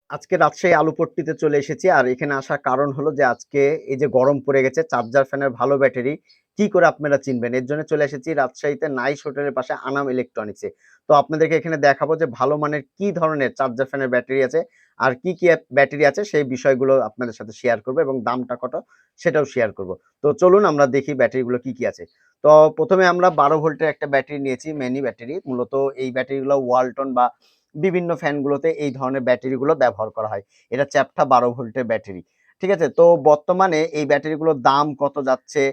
আজকে রাজশাহী আলুপট্টিতে চলে এসেছি। আর এখানে আসার কারণ হলো যে আজকে এই যে গরম পড়ে গেছে, চার্জার ফ্যানের ভালো ব্যাটারি কি করে আপনারা চিনবেন, এর জন্য চলে এসেছি রাজশাহীতে নাইস হোটেলের পাশে আনাম ইলেকট্রনিক্সে। তো আপনাদেরকে এখানে দেখাবো যে ভালো মানের কি ধরনের চার্জার ফ্যানের ব্যাটারি আছে আর কি কি ব্যাটারি আছে সেই বিষয়গুলো আপনাদের সাথে শেয়ার করবো এবং দামটা কত সেটাও শেয়ার করব। তো চলুন আমরা দেখি ব্যাটারিগুলো কি কি আছে। তো প্রথমে আমরা 12 ভোল্টের একটা ব্যাটারি নিয়েছি, মিনি ব্যাটারি। মূলত এই ব্যাটারিগুলো ওয়ালটন বা বিভিন্ন ফ্যানগুলোতে এই ধরনের ব্যাটারিগুলো ব্যবহার করা হয়। এটা চ্যাপ্টা 12 ভোল্টের ব্যাটারি। ঠিক আছে? তো বর্তমানে এই ব্যাটারিগুলোর দাম কত যাচ্ছে?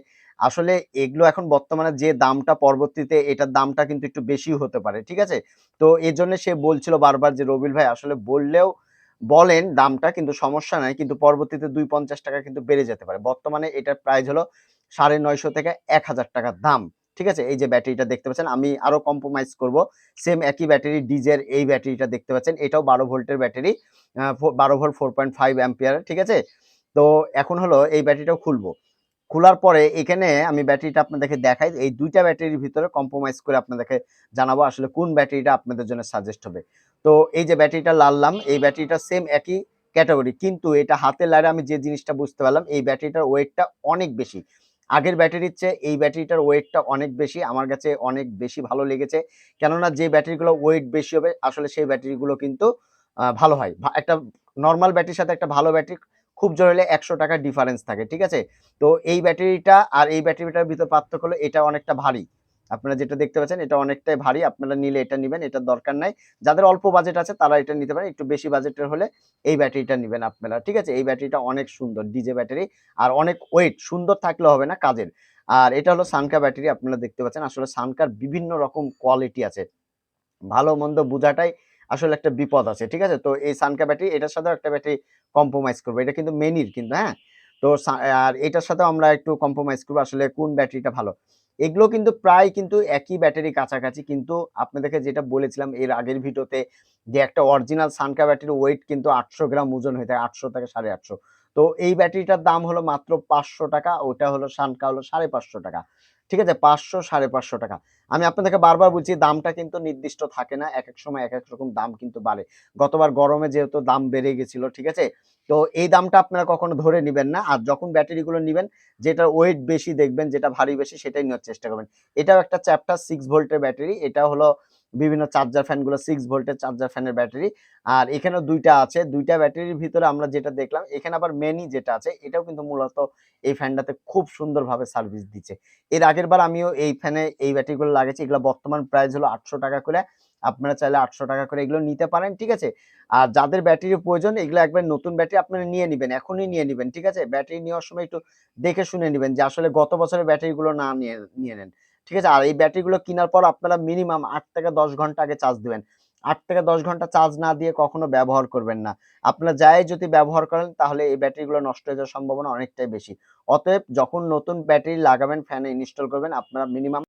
আসলে এগুলো এখন বর্তমানে যে দামটা, পরবর্তীতে এটার দামটা কিন্তু একটু বেশিও হতে পারে। ঠিক আছে? তো এজন্য সে বলছিল বারবার যে, "রবিউল ভাই আসলে বললেও বলেন দামটা, কিন্তু সমস্যা নাই। কিন্তু পরবর্তীতে ৳২৫০ কিন্তু বেড়ে যেতে পারে।" বর্তমানে এটার প্রাইস হলো ৳৯৫০ থেকে ৳১,০০০ দাম। ঠিক আছে? এই যে ব্যাটারিটা দেখতে পাচ্ছেন, আমি আরো কম্প্রোমাইজ করব। সেম একই ব্যাটারি ডিজের এই ব্যাটারিটা দেখতে পাচ্ছেন, এটাও 12 ভোল্টের ব্যাটারি। 12 volt 4.5 ampere. ঠিক আছে? তো এখন হলো এই ব্যাটারিটাও খুলবো। খোলার পরে এখানে আমি ব্যাটারিটা আপনাদেরকে দেখাই। এই ২ টা ব্যাটারির ভিতরে কম্প্রোমাইজ করে আপনাদেরকে জানাবো আসলে কোন ব্যাটারিটা আপনাদের জন্য সাজেস্ট হবে। তো এই যে ব্যাটারিটা লাললাম, এই ব্যাটারিটা সেম একই ক্যাটেগরি। কিন্তু এটা হাতে লাইড়া আমি যে জিনিসটা বুঝতে পারলাম, এই ব্যাটারিটার ওয়েটটা অনেক বেশি। আগের ব্যাটারির চেয়ে এই ব্যাটারিটার ওয়েটটা অনেক বেশি। আমার কাছে অনেক বেশি ভালো লেগেছে। কেননা যে ব্যাটারিগুলো ওয়েট বেশি হবে আসলে সেই ব্যাটারিগুলো কিন্তু ভালো হয়। একটা নরমাল ব্যাটারির সাথে একটা ভালো ব্যাটারি খুব জোর হলে ৳১০০ ডিফারেন্স থাকে। ঠিক আছে? তো এই ব্যাটারিটা আর এই ব্যাটারিটার ভিতর পার্থক্য হলো এটা অনেকটা ভারী। আপনারা যেটা দেখতে পাচ্ছেন এটা অনেকটাই ভারী। আপনারা নিলে এটা নিবেন, এটার দরকার নাই। যাদের অল্প বাজেট আছে তারা এটা নিতে পারেন। একটু বেশি বাজেটের হলে এই ব্যাটারিটা নিবেন আপনারা। ঠিক আছে? এই ব্যাটারিটা অনেক সুন্দর ডিজে ব্যাটারি আর অনেক ওয়েট। সুন্দর থাকলে হবে না, কাজের। আর এটা হলো সানকা ব্যাটারি, আপনারা দেখতে পাচ্ছেন। আসলে সানকার বিভিন্ন রকম কোয়ালিটি আছে। ভালো মন্দ বুঝাটাই আসলে একটা বিপদ আছে। ঠিক আছে? তো এই সানকা ব্যাটারি এটার সাথেও একটা ব্যাটারি কম্প্রোমাইজ করব। এটা কিন্তু মেনির কিন্তু, হ্যাঁ? তো আর এটার সাথেও আমরা একটু কম্প্রোমাইজ করব আসলে কোন ব্যাটারিটা ভালো। এগুলো কিন্তু প্রায় কিন্তু একই ব্যাটারি কাছাকাছি। কিন্তু আপনাদেরকে যেটা বলেছিলাম এর আগের ভিডিওতে যে একটা অরিজিনাল সানকা ব্যাটারির ওয়েট কিন্তু ৮০০ গ্রাম ওজন হয়ে থাকে, ৮০০ থেকে ৮৫০। তো এই ব্যাটারিটার দাম হলো মাত্র ৳৫০০। ওটা হলো সানকা হলো ৳৫৫০। ঠিক আছে? ৳৫০০, ৳৫৫০। আমি আপনাদেরকে বারবার বলছি দামটা কিন্তু নির্দিষ্ট থাকে না। একেক সময় একেক রকম দাম কিন্তু বাড়ে। গতবার গরমে যেহেতু দাম বেড়ে গেছিল, ঠিক আছে? তো এই দামটা আপনারা কখনো ধরে নিবেন না। আর যখন ব্যাটারিগুলো নিবেন, যেটার ওয়েট বেশি দেখবেন, যেটা ভারী বেশি সেটাই নেওয়ার চেষ্টা করবেন। এটাও একটা চ্যাপ্টার 6 ভোল্টের ব্যাটারি। এটা হলো বিভিন্ন চার্জার ফ্যানগুলো 6 ভোল্টের চার্জার ফ্যানের ব্যাটারি। আর এখানেও ২ টা আছে। ২ টা ব্যাটারির ভিতরে আমরা যেটা দেখলাম, এখানে আবার মেনি যেটা আছে এটাও কিন্তু মূলত এই ফ্যানটাতে খুব সুন্দরভাবে সার্ভিস দিচ্ছে। এর আগেরবার আমিও এই ফ্যানে এই ব্যাটারিগুলো লাগিয়েছি। এগুলো বর্তমান প্রাইস হলো ৳৮০০ করে। আপনারা চাইলে ৳৮০০ করে এগুলো নিতে পারেন। ঠিক আছে? আর যাদের ব্যাটারির প্রয়োজন এগুলো একবার নতুন ব্যাটারি আপনারা নিয়ে নিবেন। এখনই নিয়ে নিবেন। ঠিক আছে? ব্যাটারি নেওয়ার সময় একটু দেখে শুনে নিবেন যে আসলে গত বছরের ব্যাটারিগুলো না নিয়ে নেন। ঠিক আছে? আর এই ব্যাটারিগুলো কিনার পর আপনারা মিনিমাম ৮ থেকে ১০ ঘন্টা আগে চার্জ দিবেন। ৮ থেকে ১০ ঘন্টা চার্জ না দিয়ে কখনো ব্যবহার করবেন না। আপনারা যাই যদি ব্যবহার করেন তাহলে এই ব্যাটারিগুলো নষ্ট হয়ে যাওয়ার সম্ভাবনা অনেকটাই বেশি। অতএব যখন নতুন ব্যাটারি লাগাবেন, ফ্যানে ইনস্টল করবেন, আপনারা মিনিমাম